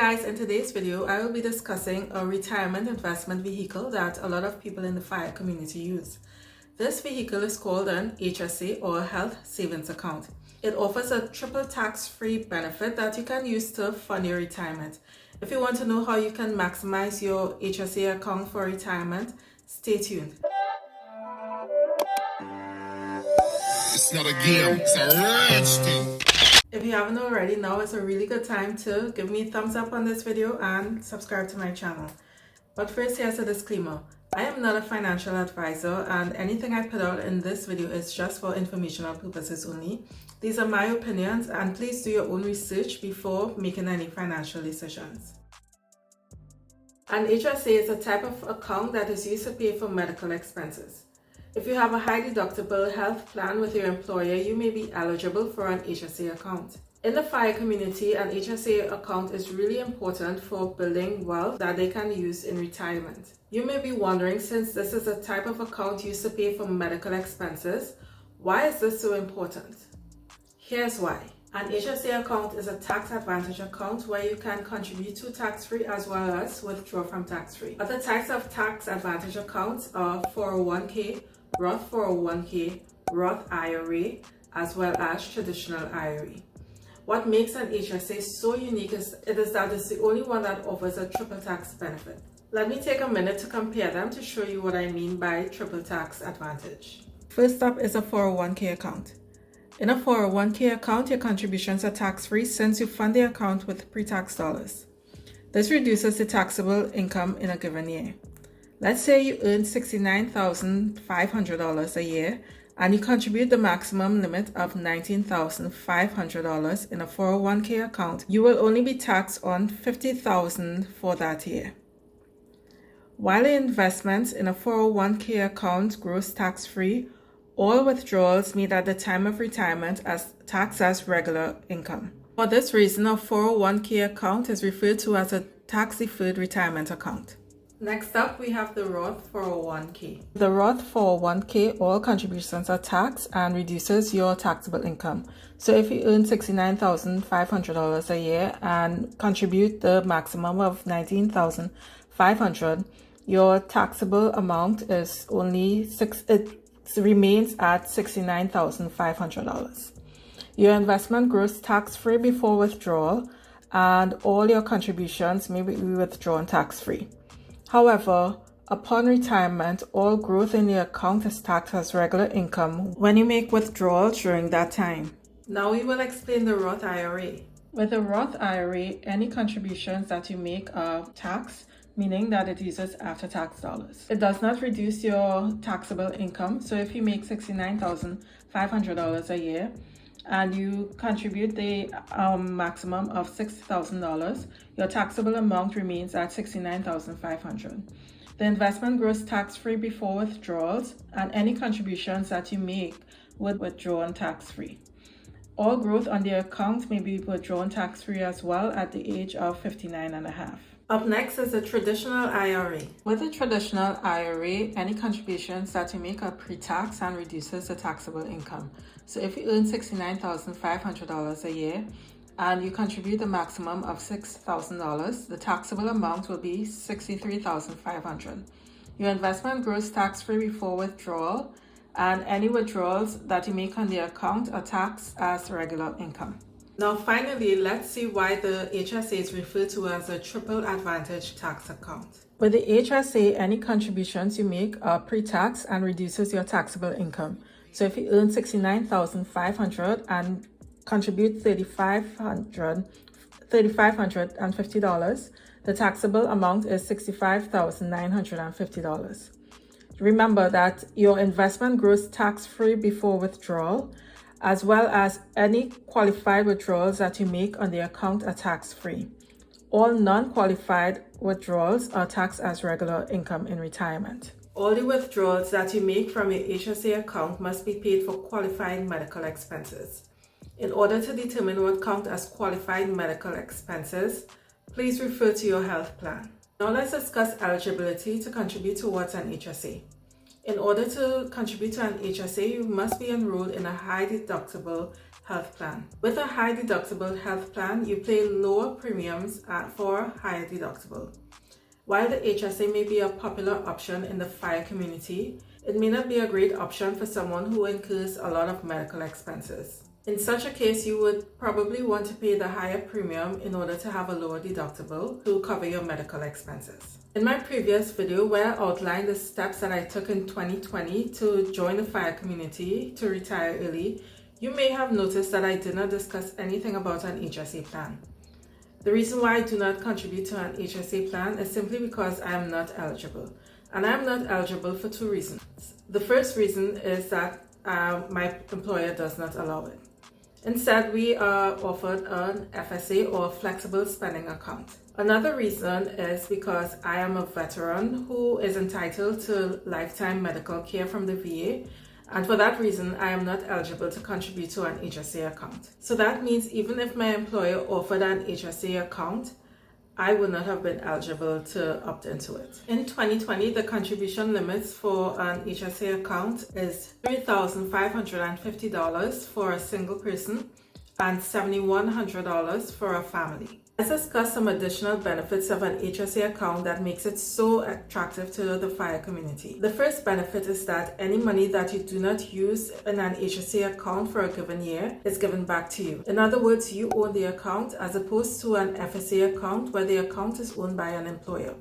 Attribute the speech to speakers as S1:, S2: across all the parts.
S1: guys, in today's video I will be discussing a retirement investment vehicle that a lot of people in the FIRE community use. This vehicle is called an HSA or Health Savings Account. It offers a triple tax-free benefit that you can use to fund your retirement. If you want to know how you can maximize your HSA account for retirement, stay tuned.
S2: It's not a game, it's a rich thing.
S1: If you haven't already, now is a really good time to give me a thumbs up on this video and subscribe to my channel. But first, here's a disclaimer. I am not a financial advisor and anything I put out in this video is just for informational purposes only. These are my opinions and please do your own research before making any financial decisions. An HSA is a type of account that is used to pay for medical expenses. If you have a high deductible health plan with your employer, you may be eligible for an HSA account. In the FIRE community, an HSA account is really important for building wealth that they can use in retirement. You may be wondering, since this is a type of account used to pay for medical expenses, why is this so important? Here's why. An HSA account is a tax advantage account where you can contribute to tax-free as well as withdraw from tax-free. Other types of tax advantage accounts are 401k, Roth 401k, Roth IRA, as well as traditional IRA. What makes an HSA so unique is that it's the only one that offers a triple tax benefit. Let me take a minute to compare them to show you what I mean by triple tax advantage. First up is a 401k account. In a 401k account, your contributions are tax-free since you fund the account with pre-tax dollars. This reduces the taxable income in a given year. Let's say you earn $69,500 a year and you contribute the maximum limit of $19,500 in a 401k account. You will only be taxed on $50,000 for that year. While the investments in a 401k account grows tax-free, all withdrawals made at the time of retirement as taxed as regular income. For this reason, a 401k account is referred to as a tax-deferred retirement account. Next up, we have the Roth 401k. The Roth 401k, all contributions are taxed and reduces your taxable income. So if you earn $69,500 a year and contribute the maximum of $19,500, your taxable amount is only remains at $69,500. Your investment grows tax-free before withdrawal, and all your contributions may be withdrawn tax-free. However, upon retirement, all growth in the account is taxed as regular income when you make withdrawals during that time. Now we will explain the Roth IRA. With the Roth IRA, any contributions that you make are taxed, meaning that it uses after-tax dollars. It does not reduce your taxable income. So if you make $69,500 a year and you contribute the maximum of $60,000, your taxable amount remains at $69,500. The investment grows tax-free before withdrawals, and any contributions that you make would withdrawn tax-free. All growth on the account may be withdrawn tax-free as well at the age of 59 and a half. Up next is the traditional IRA. With the traditional IRA, any contributions that you make are pre-tax and reduces the taxable income. So if you earn $69,500 a year and you contribute the maximum of $6,000, the taxable amount will be $63,500. Your investment grows tax-free before withdrawal, and any withdrawals that you make on the account are taxed as regular income. Now finally, let's see why the HSA is referred to as a triple advantage tax account. With the HSA, any contributions you make are pre-tax and reduces your taxable income. So if you earn $69,500 and contribute $3,550, the taxable amount is $65,950. Remember that your investment grows tax-free before withdrawal, as well as any qualified withdrawals that you make on the account are tax-free. All non-qualified withdrawals are taxed as regular income in retirement. All the withdrawals that you make from your HSA account must be paid for qualified medical expenses. In order to determine what counts as qualified medical expenses, please refer to your health plan. Now let's discuss eligibility to contribute towards an HSA. In order to contribute to an HSA, you must be enrolled in a high deductible health plan. With a high deductible health plan, you pay lower premiums for higher deductible. While the HSA may be a popular option in the FIRE community, it may not be a great option for someone who incurs a lot of medical expenses. In such a case, you would probably want to pay the higher premium in order to have a lower deductible to cover your medical expenses. In my previous video, where I outlined the steps that I took in 2020 to join the FIRE community to retire early, you may have noticed that I did not discuss anything about an HSA plan. The reason why I do not contribute to an HSA plan is simply because I am not eligible. And I am not eligible for two reasons. The first reason is that my employer does not allow it. Instead, we are offered an FSA or flexible spending account. Another reason is because I am a veteran who is entitled to lifetime medical care from the VA, and for that reason, I am not eligible to contribute to an HSA account. So that means even if my employer offered an HSA account, I would not have been eligible to opt into it. In 2020, the contribution limits for an HSA account is $3,550 for a single person and $7,100 for a family. Let's discuss some additional benefits of an HSA account that makes it so attractive to the FIRE community. The first benefit is that any money that you do not use in an HSA account for a given year is given back to you. In other words, you own the account as opposed to an FSA account where the account is owned by an employer.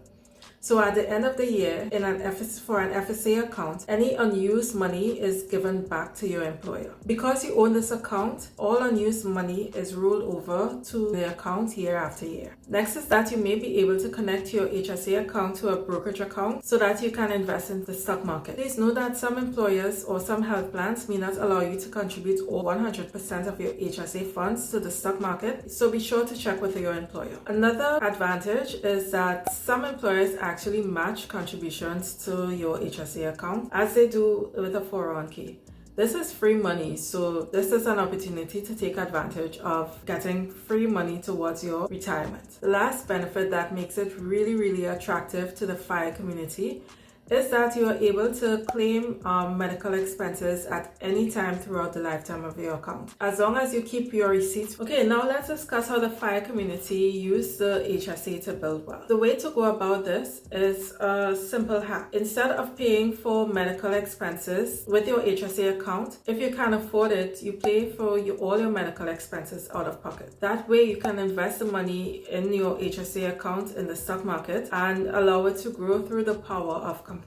S1: So at the end of the year, for an FSA account, any unused money is given back to your employer. Because you own this account, all unused money is rolled over to the account year after year. Next is that you may be able to connect your HSA account to a brokerage account so that you can invest in the stock market. Please know that some employers or some health plans may not allow you to contribute all 100% of your HSA funds to the stock market, so be sure to check with your employer. Another advantage is that some employers actually match contributions to your HSA account as they do with a 401k. This is free money, so this is an opportunity to take advantage of getting free money towards your retirement. The last benefit that makes it really, really attractive to the FIRE community is that you are able to claim medical expenses at any time throughout the lifetime of your account, as long as you keep your receipts. Okay, now let's discuss how the FIRE community use the HSA to build wealth. The way to go about this is a simple hack. Instead of paying for medical expenses with your HSA account, if you can afford it, you pay for all your medical expenses out of pocket. That way you can invest the money in your HSA account in the stock market and allow it to grow through the power of compounding.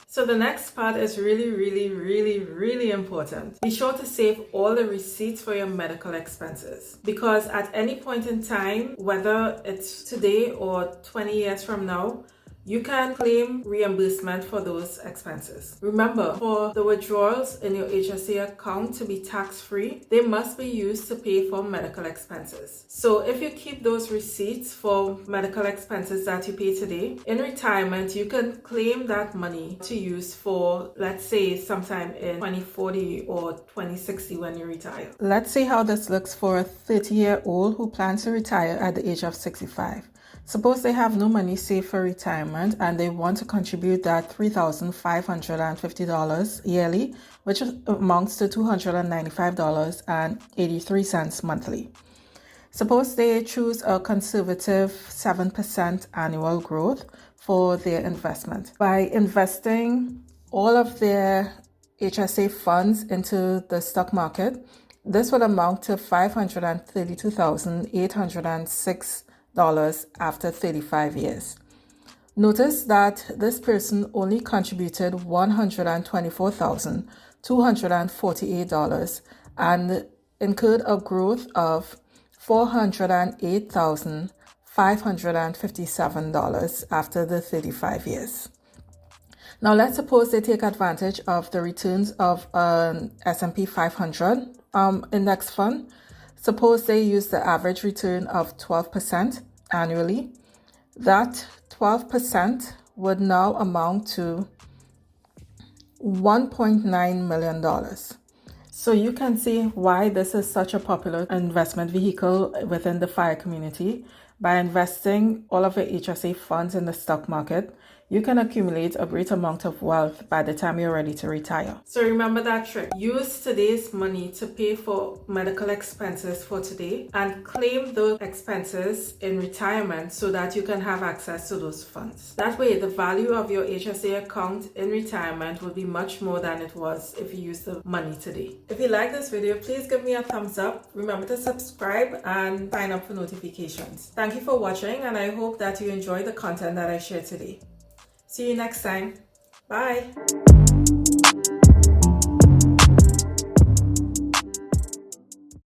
S1: So the next part is really important. Be sure to save all the receipts for your medical expenses, because at any point in time, whether it's today or 20 years from now, you can claim reimbursement for those expenses. Remember, for the withdrawals in your HSA account to be tax-free, they must be used to pay for medical expenses. So if you keep those receipts for medical expenses that you pay today, in retirement, you can claim that money to use for, let's say, sometime in 2040 or 2060 when you retire. Let's see how this looks for a 30-year-old who plans to retire at the age of 65. Suppose they have no money saved for retirement and they want to contribute that $3,550 yearly, which amounts to $295.83 monthly. Suppose they choose a conservative 7% annual growth for their investment. By investing all of their HSA funds into the stock market, this would amount to $532,806 after 35 years. Notice that this person only contributed $124,248 and incurred a growth of $408,557 after the 35 years. Now let's suppose they take advantage of the returns of an S&P 500 index fund. Suppose they use the average return of 12% annually. That 12% would now amount to $1.9 million. So you can see why this is such a popular investment vehicle within the FIRE community. By investing all of your HSA funds in the stock market, you can accumulate a great amount of wealth by the time you're ready to retire. So remember that trick. Use today's money to pay for medical expenses for today and claim those expenses in retirement so that you can have access to those funds. That way, the value of your HSA account in retirement will be much more than it was if you use the money today. If you like this video, please give me a thumbs up. Remember to subscribe and sign up for notifications. Thank you for watching, and I hope that you enjoy the content that I shared today. See you next time. Bye.